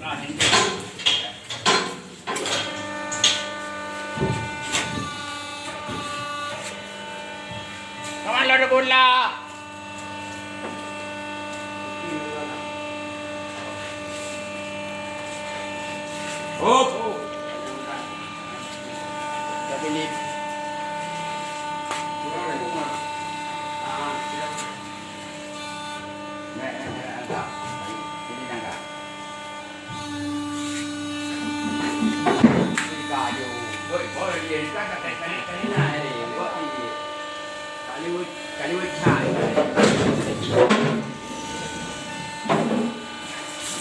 Come on, Lord Bulla. Hop. Tapi ni. Kaliwat chai.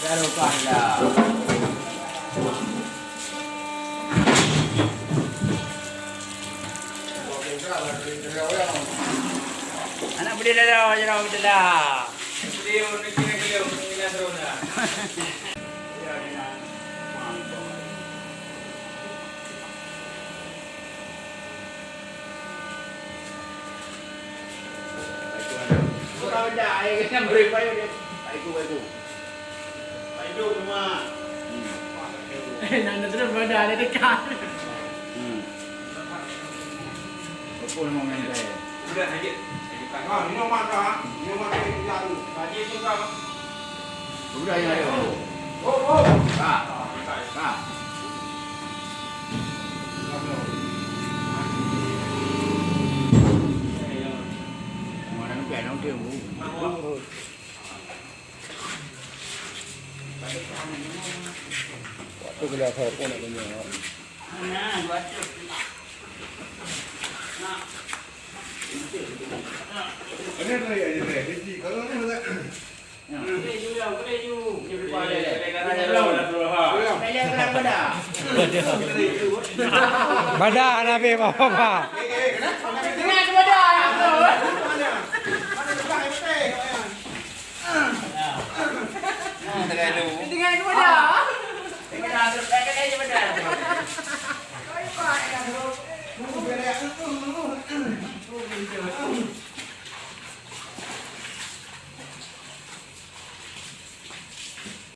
Pero kaya. Anak beli dah, jangan beli dah. Beli orang ni kena orang ni terus dah. Kau dah, ayah kena beri payu dia. Payu. Payu cuma. Nanda terus pada ada dekat. Betul mau main saya. Sudah sakit. Ah, minum mana? Minum mana yang jalan? Haji tu kau. Sudah yang ada. Oh. Kak. Mana nak kena nak dia mu. Tu kalau kau pun nak punya. Nah, buat tu. Ini dah ya, ini. Jadi kalau ni ada. Boleh ju. Dia berapa dia? Kaya Kaya dah. Bada nabi bapa. Dengan pada ayam tu. Dengan pada. Dengan terus pakai aja pada. Kau